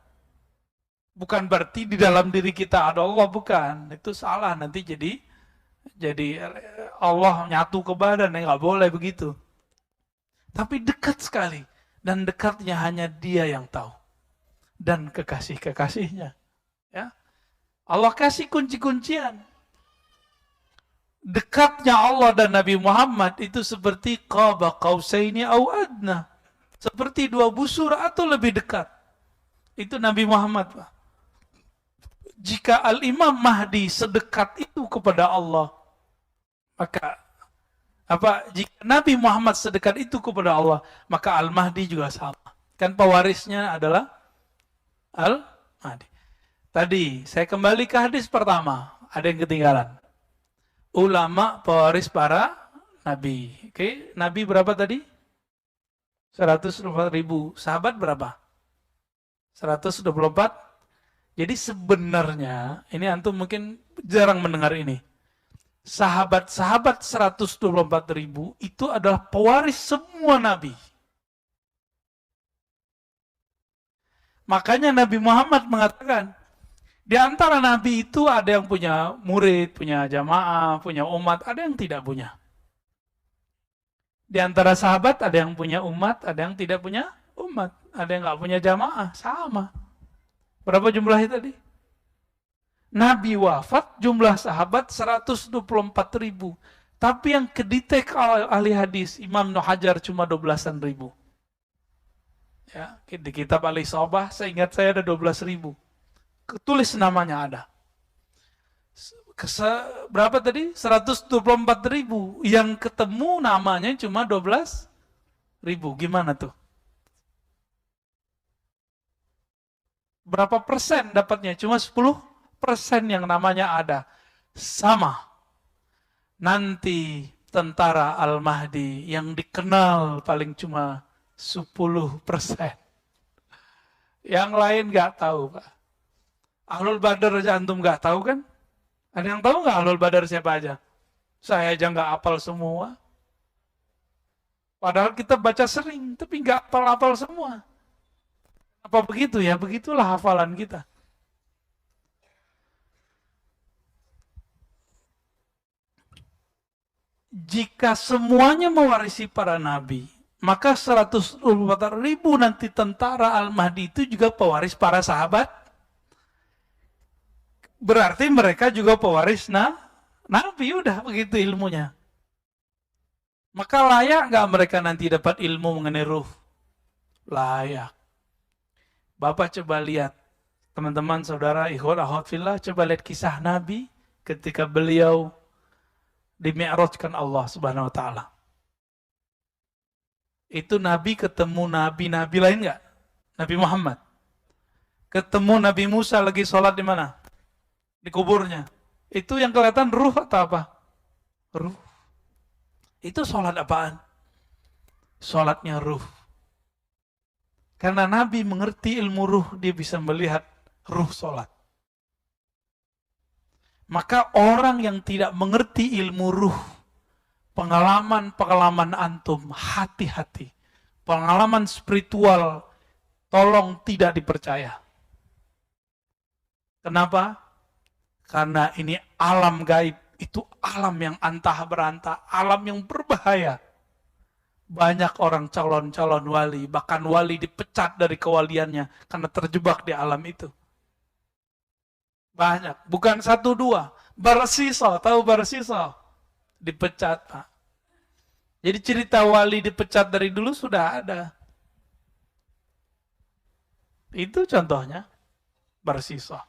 Bukan berarti di dalam diri kita ada Allah, bukan. Itu salah, nanti jadi Allah nyatu ke badan, nggak boleh begitu. Tapi dekat sekali. Dan dekatnya hanya Dia yang tahu. Dan kekasih-kekasihnya. Ya. Allah kasih kunci-kuncian. Dekatnya Allah dan Nabi Muhammad itu seperti qaba qausaini au adna. Seperti dua busur atau lebih dekat. Itu Nabi Muhammad, Pak. Jika Al-Imam Mahdi sedekat itu kepada Allah, maka jika Nabi Muhammad sedekat itu kepada Allah, maka Al-Mahdi juga sama. Kan pewarisnya adalah Al-Mahdi. Tadi saya kembali ke hadis pertama, ada yang ketinggalan. Ulama pewaris para nabi. Oke, nabi berapa tadi? 124.000. Sahabat berapa? 124. Jadi sebenarnya, ini antum mungkin jarang mendengar ini. Sahabat-sahabat 124.000 itu adalah pewaris semua nabi. Makanya Nabi Muhammad mengatakan, di antara nabi itu ada yang punya murid, punya jamaah, punya umat, ada yang tidak punya. Di antara sahabat ada yang punya umat, ada yang tidak punya umat, ada yang nggak punya jamaah, sama. Berapa jumlahnya tadi? Nabi wafat, jumlah sahabat 124.000. Tapi yang kedetek ahli hadis, Imam Ibnu Hajar cuma 12.000. Ya, di kitab Al-Isabah, seingat saya ada 12.000. Ketulis namanya ada. Berapa tadi? 124.000. Yang ketemu namanya cuma 12.000. Gimana tuh? Berapa persen dapatnya? Cuma 10% yang namanya ada. Sama. Nanti tentara Al-Mahdi yang dikenal paling cuma 10%. Yang lain nggak tahu, Pak. Ahlul Badar aja antum nggak tahu kan? Ada yang tahu nggak Ahlul Badar siapa aja? Saya aja nggak hafal semua. Padahal kita baca sering, tapi nggak hafal-hafal semua. Apa begitu ya? Begitulah hafalan kita. Jika semuanya mewarisi para nabi, maka 124.000 nanti tentara Al-Mahdi itu juga pewaris para sahabat. Berarti mereka juga pewaris nabi, udah begitu ilmunya. Maka layak nggak mereka nanti dapat ilmu mengenai ruh? Layak. Bapak coba lihat, teman-teman, saudara, ikhwan, akhwat fillah, coba lihat kisah Nabi ketika beliau dimi'rajkan Allah Subhanahu wa taala. Itu Nabi ketemu nabi-nabi lain enggak? Nabi Muhammad. Ketemu Nabi Musa lagi sholat di mana? Di kuburnya. Itu yang kelihatan ruh atau apa? Ruh. Itu sholat apaan? Sholatnya ruh. Karena Nabi mengerti ilmu ruh, dia bisa melihat ruh sholat. Maka orang yang tidak mengerti ilmu ruh, pengalaman-pengalaman antum, hati-hati. Pengalaman spiritual, tolong tidak dipercaya. Kenapa? Karena ini alam gaib, itu alam yang antah berantah, alam yang berbahaya. Banyak orang calon-calon wali, bahkan wali dipecat dari kewaliannya karena terjebak di alam itu. Banyak, bukan satu dua. Barsisa, tahu Barsisa? Dipecat, Pak. Jadi cerita wali dipecat dari dulu sudah ada. Itu contohnya Barsisa.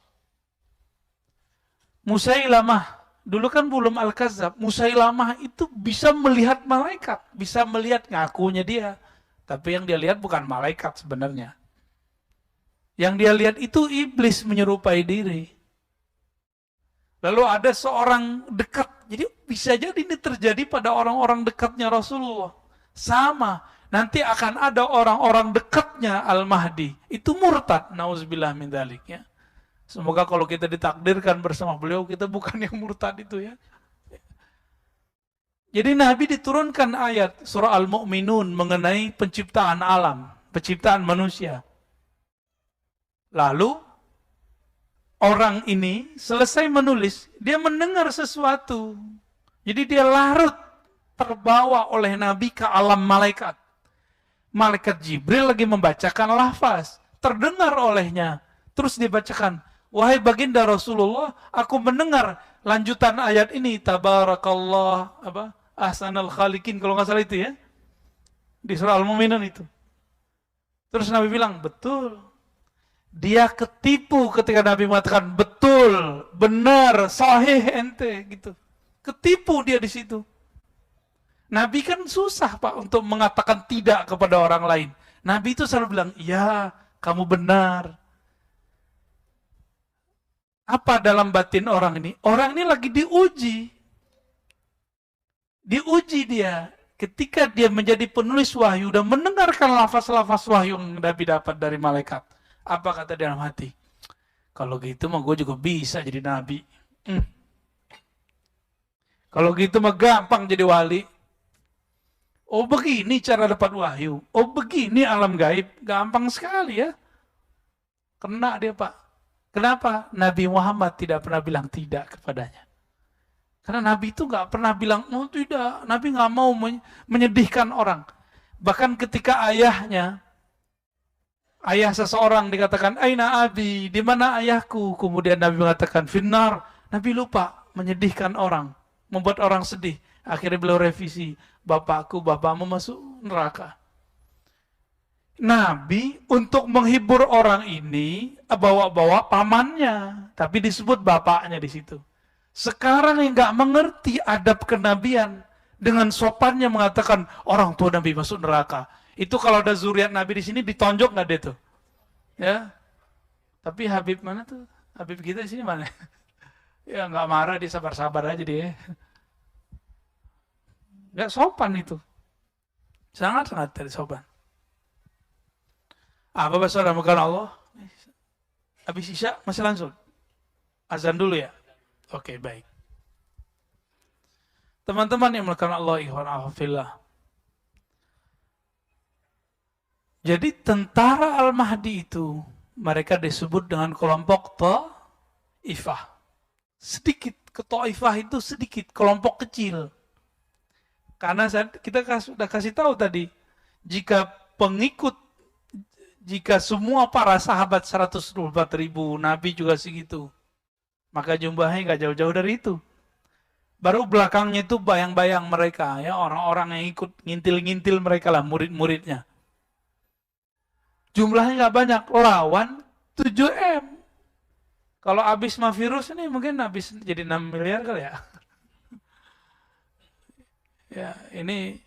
Musailamah, dulu kan belum Al-Kazzab. Musailamah itu bisa melihat malaikat, bisa melihat, ngakunya dia. Tapi yang dia lihat bukan malaikat sebenarnya. Yang dia lihat itu iblis menyerupai diri. Lalu ada seorang dekat, jadi bisa jadi ini terjadi pada orang-orang dekatnya Rasulullah. Sama, nanti akan ada orang-orang dekatnya Al-Mahdi. Itu murtad, nauzubillah min dzalik ya. Semoga kalau kita ditakdirkan bersama beliau, kita bukan yang murtad itu ya. Jadi Nabi diturunkan ayat surah Al-Mu'minun mengenai penciptaan alam, penciptaan manusia. Lalu orang ini selesai menulis, dia mendengar sesuatu. Jadi dia larut terbawa oleh Nabi ke alam malaikat. Malaikat Jibril lagi membacakan lafaz, terdengar olehnya. Terus dibacakan, wahai baginda Rasulullah, aku mendengar lanjutan ayat ini, tabarakallah, ahsanal khaliqin, kalau nggak salah itu ya. Di surah Al-Mu'minun itu. Terus Nabi bilang, betul. Dia ketipu ketika Nabi mengatakan betul, benar, sahih ente gitu. Ketipu dia di situ. Nabi kan susah Pak untuk mengatakan tidak kepada orang lain. Nabi itu selalu bilang, iya kamu benar. Apa dalam batin orang ini? Orang ini lagi diuji. Diuji dia. Ketika dia menjadi penulis wahyu dan mendengarkan lafaz-lafaz wahyu yang Nabi dapat dari malaikat. Apa kata dia dalam hati? Kalau gitu mah gue juga bisa jadi nabi. Kalau gitu mah gampang jadi wali. Oh begini cara dapat wahyu. Oh begini alam gaib. Gampang sekali ya. Kena dia Pak. Kenapa? Nabi Muhammad tidak pernah bilang tidak kepadanya. Karena Nabi itu nggak pernah bilang, oh tidak. Nabi nggak mau menyedihkan orang. Bahkan ketika ayah seseorang dikatakan, Aina abi, di mana ayahku? Kemudian Nabi mengatakan, Finnar. Nabi lupa menyedihkan orang. Membuat orang sedih. Akhirnya beliau revisi, bapakmu masuk neraka. Nabi untuk menghibur orang ini bawa-bawa pamannya, tapi disebut bapaknya di situ. Sekarang yang nggak mengerti adab kenabian dengan sopannya mengatakan orang tua Nabi masuk neraka. Itu kalau ada zuriat Nabi di sini ditonjok nggak dia tuh? Ya. Tapi Habib mana tuh? Habib kita di sini mana? Ya nggak marah, dia sabar-sabar aja dia. Nggak sopan itu. Sangat-sangat tidak sopan. Apa bahasa Ramadan Allah? Habis Isya masih langsung? Azan dulu ya? Oke, baik. Teman-teman yang melakukan Allah ikhwan ahfillah. Jadi tentara Al-Mahdi itu mereka disebut dengan kelompok Ta'ifah. Sedikit, ke Ta'ifah itu sedikit, kelompok kecil. Karena kita sudah kasih tahu tadi, jika semua para sahabat 124.000, Nabi juga segitu, maka jumlahnya nggak jauh-jauh dari itu. Baru belakangnya itu bayang-bayang mereka, ya orang-orang yang ikut ngintil-ngintil mereka lah, murid-muridnya. Jumlahnya nggak banyak, lawan 7M. Kalau habis mah virus ini mungkin habis jadi 6 miliar kali ya. Ya, ini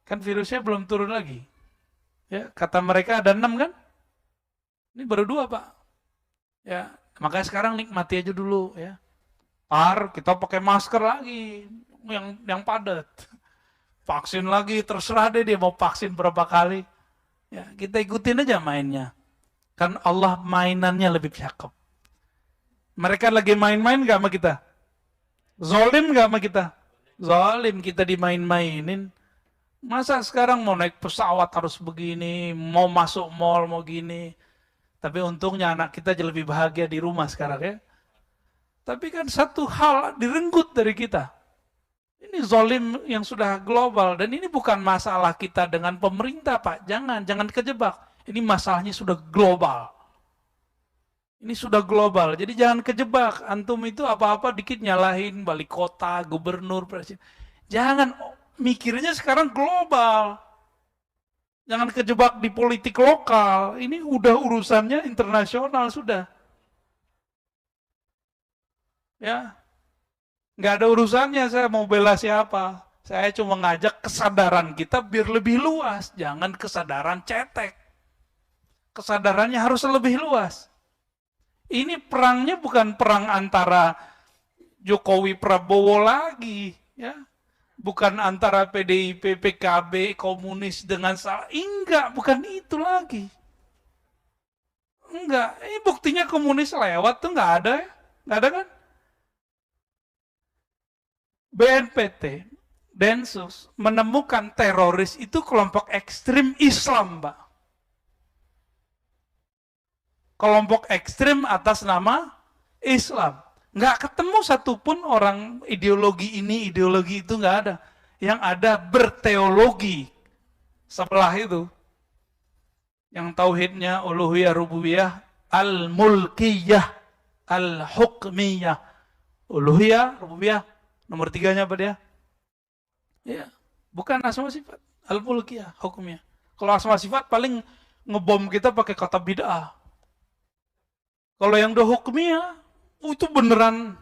kan virusnya belum turun lagi. Ya, kata mereka ada 6 kan? Ini baru 2 Pak. Ya, makanya sekarang nikmati aja dulu ya. Kita pakai masker lagi yang padat. Vaksin lagi, terserah deh dia mau vaksin berapa kali. Ya, kita ikutin aja mainnya. Kan Allah mainannya lebih cakep. Mereka lagi main-main gak sama kita? Zolim gak sama kita? Zolim, kita dimain-mainin. Masa sekarang mau naik pesawat harus begini, mau masuk mall mau gini. Tapi untungnya anak kita jadi lebih bahagia di rumah sekarang ya. Tapi kan satu hal direnggut dari kita. Ini zolim yang sudah global. Dan ini bukan masalah kita dengan pemerintah Pak. Jangan kejebak. Ini masalahnya sudah global. Ini sudah global. Jadi jangan kejebak. Antum itu apa-apa dikit nyalahin balik kota, gubernur, presiden. Jangan mikirnya sekarang global. Jangan kejebak di politik lokal. Ini udah urusannya internasional sudah. Ya, nggak ada urusannya saya mau bela siapa. Saya cuma ngajak kesadaran kita biar lebih luas. Jangan kesadaran cetek. Kesadarannya harus lebih luas. Ini perangnya bukan perang antara Jokowi Prabowo lagi, ya. Bukan antara PDIP, PKB, komunis dengan salah. Enggak, bukan itu lagi. Enggak, ini buktinya komunis lewat tuh nggak ada ya. Nggak ada kan? BNPT, Densus menemukan teroris itu kelompok ekstrim Islam, Pak. Kelompok ekstrim atas nama Islam. Nggak ketemu satupun orang ideologi ini, ideologi itu nggak ada. Yang ada berteologi sebelah itu. Yang tauhidnya uluhiyah, rububiyah, al-mulkiyah, al-hukmiyah. Uluhiyah, rububiyah, nomor 3-nya apa dia? Ya, bukan asma sifat, al-mulkiyah, hukmiyah. Kalau asma sifat paling ngebom kita pakai kata bid'ah. Kalau yang udah hukmiyah, itu beneran.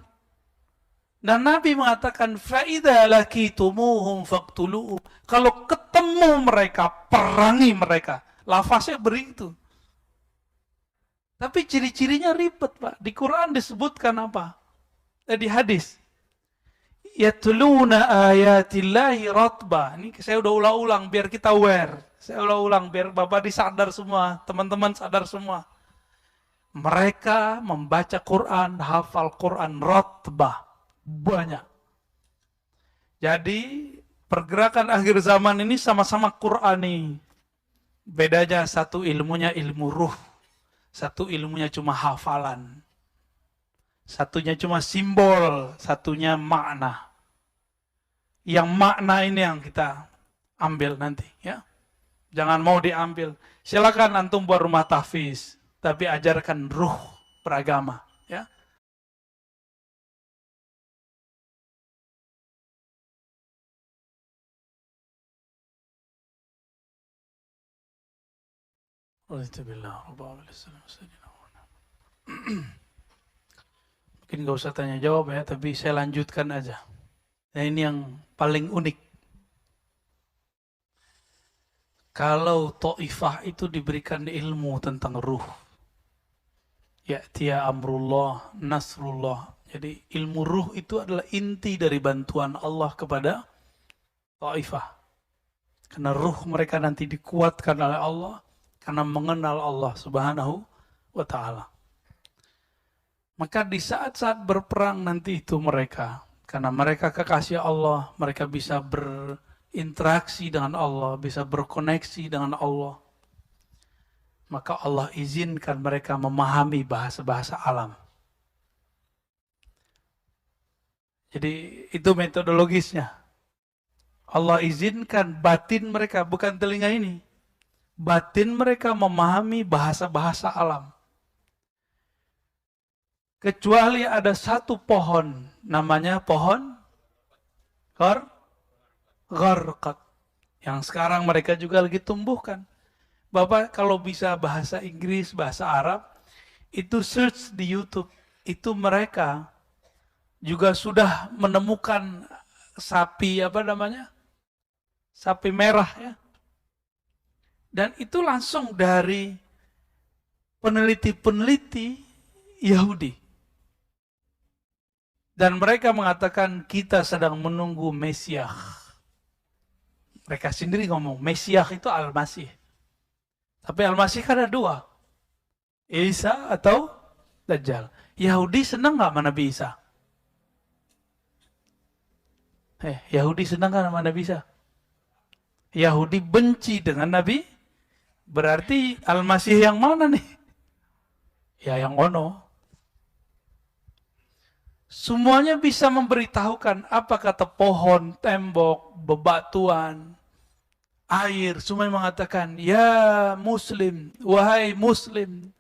Dan Nabi mengatakan, فَإِذَا لَكِيتُمُوهُمْ فَاقْتُلُوهُمْ. Kalau ketemu mereka, perangi mereka. Lafaznya begitu. Tapi ciri-cirinya ribet, Pak. Di Quran disebutkan apa? Di hadis. Yatluna ayatillahi ratba. Ini saya udah ulang-ulang biar kita aware. Saya ulang-ulang biar Bapak disadar semua, teman-teman sadar semua. Mereka membaca Quran, hafal Quran ratba. Banyak. Jadi pergerakan akhir zaman ini sama-sama Qurani. Bedanya satu ilmunya ilmu ruh. Satu ilmunya cuma hafalan. Satunya cuma simbol, satunya makna. Yang makna ini yang kita ambil nanti, ya. Jangan mau diambil. Silakan antum buat rumah tahfiz, tapi ajarkan ruh beragama, ya. Mungkin gak usah tanya jawab ya, tapi saya lanjutkan aja. Nah ini yang paling unik. Kalau Taifah itu diberikan ilmu tentang ruh. Ya'tiya amrullah, nasrullah. Jadi ilmu ruh itu adalah inti dari bantuan Allah kepada Taifah. Karena ruh mereka nanti dikuatkan oleh Allah karena mengenal Allah Subhanahu wa ta'ala. Maka di saat-saat berperang nanti itu mereka, karena mereka kekasih Allah, mereka bisa berinteraksi dengan Allah, bisa berkoneksi dengan Allah. Maka Allah izinkan mereka memahami bahasa-bahasa alam. Jadi itu metodologisnya. Allah izinkan batin mereka, bukan telinga ini. Batin mereka memahami bahasa-bahasa alam. Kecuali ada satu pohon, namanya pohon gharqad. Yang sekarang mereka juga lagi tumbuhkan. Bapak kalau bisa bahasa Inggris, bahasa Arab, itu search di YouTube. Itu mereka juga sudah menemukan sapi, sapi merah ya. Dan itu langsung dari peneliti-peneliti Yahudi. Dan mereka mengatakan kita sedang menunggu Mesias. Mereka sendiri ngomong, Mesias itu Al-Masih. Tapi Al-Masih kan ada dua. Isa atau Dajjal. Yahudi senang gak sama Nabi Isa? Yahudi senang gak sama Nabi Isa? Yahudi benci dengan Nabi. Berarti Al-Masih yang mana nih? Ya yang ono. Semuanya bisa memberitahukan apa kata pohon, tembok, bebatuan, air. Semuanya mengatakan, ya Muslim, wahai Muslim,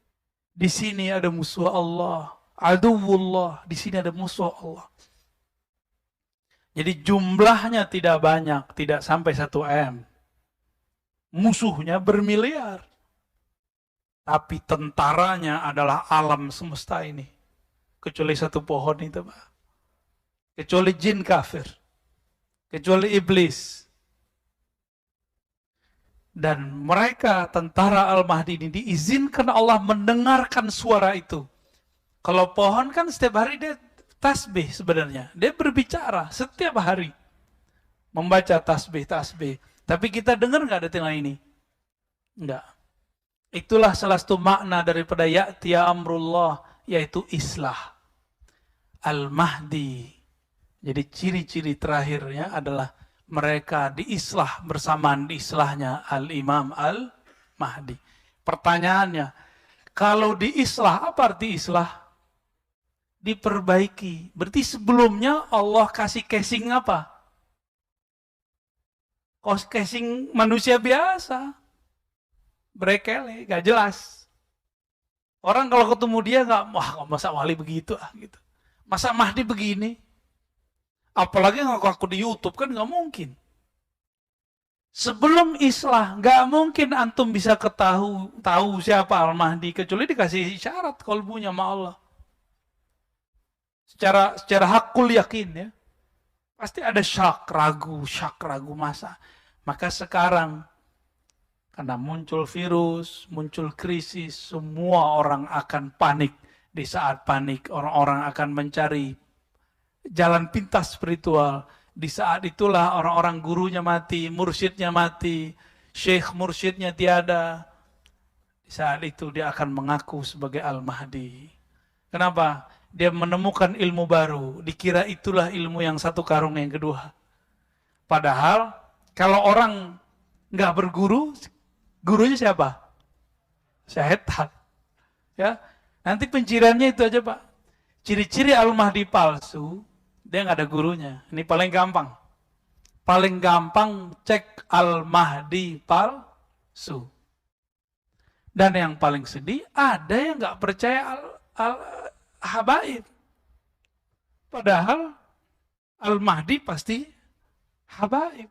di sini ada musuh Allah, aduwullah, di sini ada musuh Allah. Jadi jumlahnya tidak banyak, tidak sampai 1 M. Musuhnya bermiliar. Tapi tentaranya adalah alam semesta ini. Kecuali satu pohon itu, Pak. Kecuali jin kafir. Kecuali iblis. Dan mereka, tentara Al-Mahdi ini, diizinkan Allah mendengarkan suara itu. Kalau pohon kan setiap hari dia tasbih sebenarnya. Dia berbicara setiap hari. Membaca tasbih. Tapi kita dengar nggak detail ini? Enggak. Itulah salah satu makna daripada ya'tiya amrullah, yaitu islah. Al-Mahdi. Jadi ciri-ciri terakhirnya adalah mereka diislah bersamaan diislahnya Al-Imam Al-Mahdi. Pertanyaannya, kalau diislah, apa arti islah? Diperbaiki. Berarti sebelumnya Allah kasih casing apa? Casing manusia biasa. Brekele, gak jelas. Orang kalau ketemu dia wah masa wali begitu gitu. Masa Mahdi begini. Apalagi ngaku-ngaku di YouTube kan gak mungkin. Sebelum Islah, nggak mungkin antum bisa tahu siapa Al-Mahdi kecuali dikasih isyarat kalbunya sama Allah. Secara hakul yakin ya. Pasti ada syak ragu masa. Maka sekarang karena muncul virus, muncul krisis, semua orang akan panik. Di saat panik, orang-orang akan mencari jalan pintas spiritual. Di saat itulah orang-orang gurunya mati, mursyidnya mati, syekh mursyidnya tiada. Di saat itu dia akan mengaku sebagai Al-Mahdi. Kenapa? Dia menemukan ilmu baru. Dikira itulah ilmu yang satu karung yang kedua. Padahal kalau orang nggak berguru, gurunya siapa? Setan. Ya, nanti penciriannya itu aja Pak. Ciri-ciri Al-Mahdi palsu, dia nggak ada gurunya. Ini paling gampang. Paling gampang cek Al-Mahdi palsu. Dan yang paling sedih, ada yang nggak percaya habaib. Padahal Al-Mahdi pasti habaib.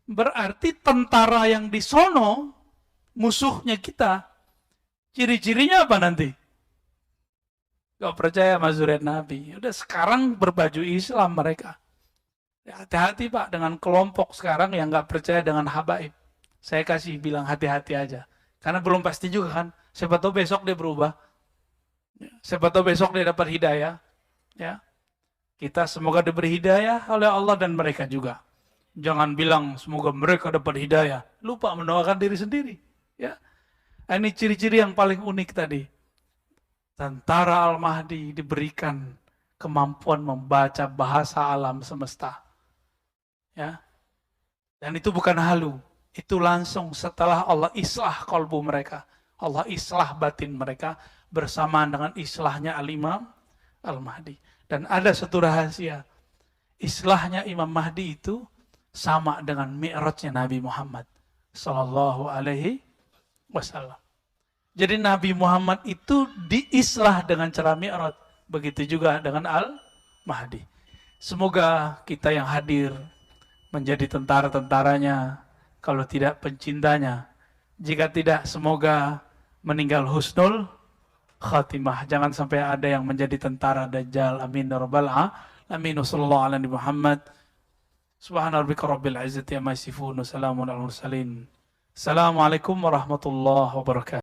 Berarti tentara yang di sono, musuhnya kita, ciri-cirinya apa nanti? Gak percaya sama zuriat Nabi. Udah sekarang berbaju Islam mereka. Hati-hati Pak dengan kelompok sekarang yang gak percaya dengan habaib. Saya kasih bilang hati-hati aja. Karena belum pasti juga kan. Siapa tahu besok dia berubah. Siapa tahu besok dia dapat hidayah. Ya, kita semoga diberi hidayah oleh Allah dan mereka juga. Jangan bilang semoga mereka dapat hidayah. Lupa mendoakan diri sendiri. Ya, ini ciri-ciri yang paling unik tadi. Tentara Al-Mahdi diberikan kemampuan membaca bahasa alam semesta. Ya, dan itu bukan halu. Itu langsung setelah Allah islah kalbu mereka. Allah islah batin mereka bersamaan dengan islahnya Al-Imam Al-Mahdi. Dan ada satu rahasia. Islahnya Imam Mahdi itu sama dengan mi'rajnya Nabi Muhammad sallallahu alaihi wasallam. Jadi Nabi Muhammad itu diislah dengan cara mi'raj. Begitu juga dengan Al-Mahdi. Semoga kita yang hadir menjadi tentara-tentaranya, kalau tidak pencintanya. Jika tidak, semoga meninggal husnul khatimah. Jangan sampai ada yang menjadi tentara Dajjal. Amin ya rabbal alamin. Wassallallahu ala nabi Muhammad. Subhana rabbika rabbil izzati amma yasifun. Wassalamun ala mursalin. Assalamualaikum warahmatullahi wabarakatuh.